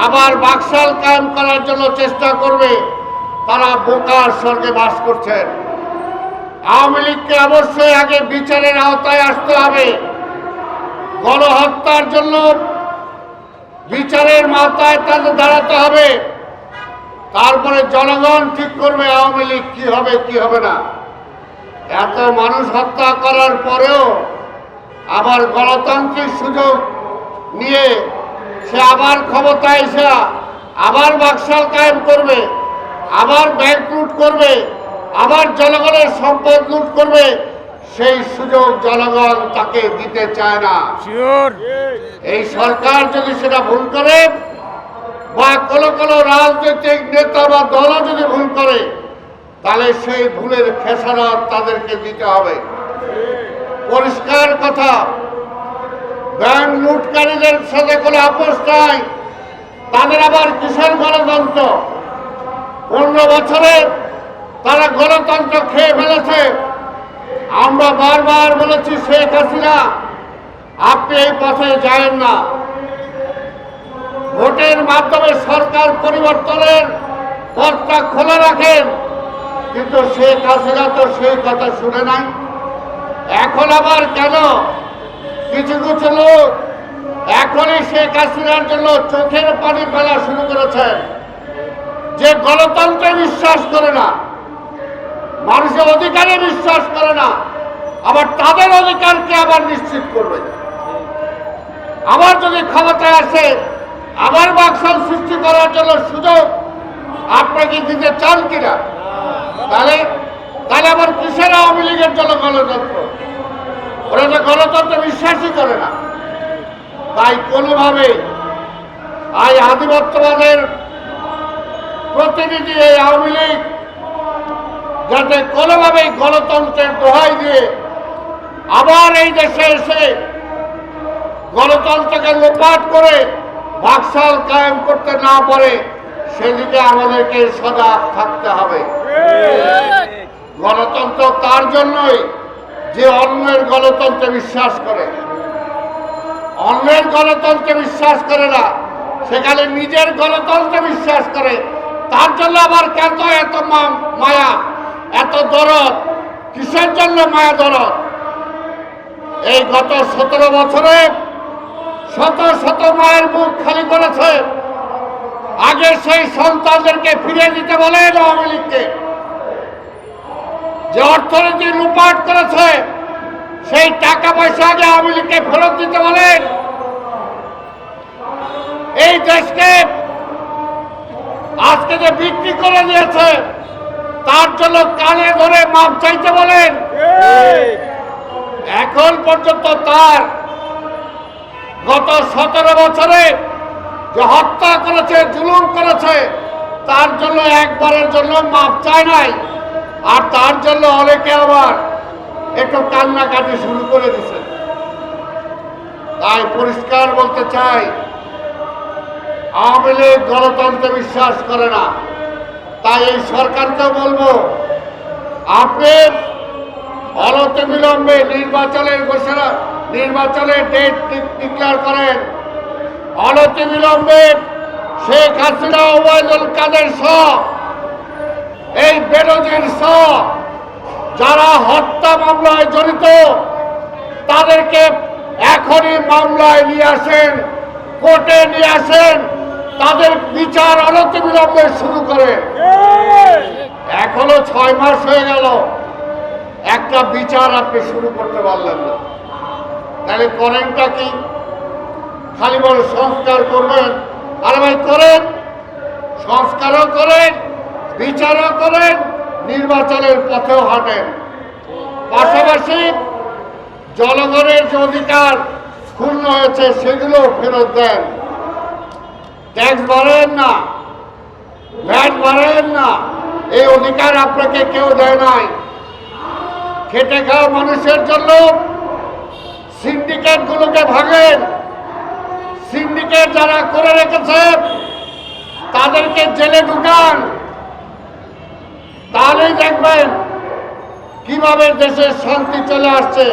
আবার বাকশাল কায়েম করার জন্য চেষ্টা করবে, তারা বোকার স্বর্গে বাস করছেন। আওয়ামী লীগকে অবশ্যই আগে বিচারের আওতায় আসতে হবে। গণহত্যার জন্য বিচারের মাথায় তাদের দাঁড়াতে হবে। তারপরে জনগণ ঠিক করবে আওয়ামী লীগ কি হবে কি হবে না। এত মানুষ হত্যা করার পরেও আবার গণতান্ত্রিক সুযোগ নিয়ে সে আবার ক্ষমতায় এসে আবার বাকশাল কায়েম করবে, আবার ব্যাংক লুট করবে, আবার জনগণের সম্পদ লুট করবে। সেই সুযোগ জনগণ তাকে দিতে চায় না। এই সরকার যদি সেটা ভুল করে বা কোনো রাজনৈতিক নেতা বা দল যদি ভুল করে, তাহলে সেই ভুলের খেসারত তাদেরকে দিতে হবে। পরিষ্কার কথা, ব্যাংক লুটকারীদের সাথে কোনো আপোষ নাই। তাদের আবার কিসের গণতন্ত্র? 15 বছরে তারা গণতন্ত্র খেয়ে ফেলেছে। আমরা বারবার বলেছি, শেখ হাসিনা আপনি এই পথে যাবেন না। ভোটের মাধ্যমে সরকার পরিবর্তনের পথটা খোলা রাখেন, কিন্তু শেখ হাসিনা তো সেই কথা শুনে নাই। এখন আবার কেন কিছু কিছু লোক এখনই শেখ হাসিনার জন্য চোখের পানি ফেলা শুরু করেছেন, যে গণতন্ত্রে বিশ্বাস করে না, মানুষের অধিকারে বিশ্বাস করে না, আবার তাদের অধিকারকে আবার নিশ্চিত করবে। আবার যদি ক্ষমতায় আসে, আবার বাকশাল সৃষ্টি করার জন্য সুযোগ আপনাকে দিতে চান কিনা? তাহলে আবার কিসের আওয়ামী লীগের জন্য গণতন্ত্র? ওরা তো গণতন্ত্র বিশ্বাসই করে না। তাই কোনোভাবে এই আধিপত্যবাদের প্রতিনিধি এই আওয়ামী লীগ যাতে কোনোভাবেই গণতন্ত্রের দোহাই দিয়ে আবার এই দেশে এসে গণতন্ত্রকে লোপাট করে বাকশাল কায়েম করতে না পারে, সেদিকে আমাদেরকে সজাগ থাকতে হবে। গণতন্ত্র তার জন্যই যে অন্যের গণতন্ত্রে বিশ্বাস করে। অন্যের গণতন্ত্রে বিশ্বাস করে না, সেখানে নিজের গণতন্ত্রে বিশ্বাস করে। তার জন্য আবার কেন এত মায়া, এত দরদ? কিসের জন্য মায়া দরদ? এই গত 17 বছরে শত শত মায়ের মুখ খালি করেছে। আগে সেই সন্তানদেরকে ফিরিয়ে দিতে বলেন আওয়ামী লীগকে। যে অর্থনীতি লুপাট করেছে, সেই টাকা পয়সা আগে আওয়ামী লীগকে ফেরত দিতে বলেন। এই দেশকে আজকে যে বিক্রি করে দিয়েছে, তার জন্য কানে ধরে মাপ চাইতে বলেন। এখন পর্যন্ত তার গত 17 বছরে যে হত্যা করেছে, জুলুম করেছে, তার জন্য একবারের জন্য মাপ চায় নাই। আর তার জন্য অনেকে আবার একটু কান্নাকাটি শুরু করে দিছে। তাই পরিষ্কার বলতে চাই, আওয়ামী লীগ গণতন্ত্রে বিশ্বাস করে না। তাই এই সরকারকে বলবো, আপনি অনতিবিলম্বে নির্বাচনের ডেট ডিক্লেয়ার করেন। অনতিবিলম্বে শেখ হাসিনা, ওবায়দুল কাদের সহ এই বেনজির সহ যারা হত্যা মামলায় জড়িত, তাদেরকে এখনই মামলায় নিয়ে আসেন, কোর্টে নিয়ে আসেন, তাদের বিচার অনতিবিলম্বে শুরু করেন। এখনো 6 মাস হয়ে গেল, একটা বিচার আপনি শুরু করতে পারলেন না। তাহলে করেনটা কি? খালি বলে সংস্কার করবেন। আরে ভাই করেন, সংস্কারও করেন, বিচারও করেন, নির্বাচনের পথেও হাঁটেন। পাশাপাশি জনগণের যে অধিকার ক্ষুণ্ণ হয়েছে, সেগুলো ফেরত দেন। ট্যাক্স বাড়েন না, ভ্যাট বাড়েন না, এই অধিকার আপনাকে কেউ দেয় নাই। খেটে খাওয়া মানুষের জন্য সিন্ডিকেটগুলোকে ভাঙেন। সিন্ডিকেট যারা করে রেখেছে তাদেরকে জেলে ঢুকান। তাহলেই দেখবেন কিভাবে দেশে শান্তি চলে আসছে।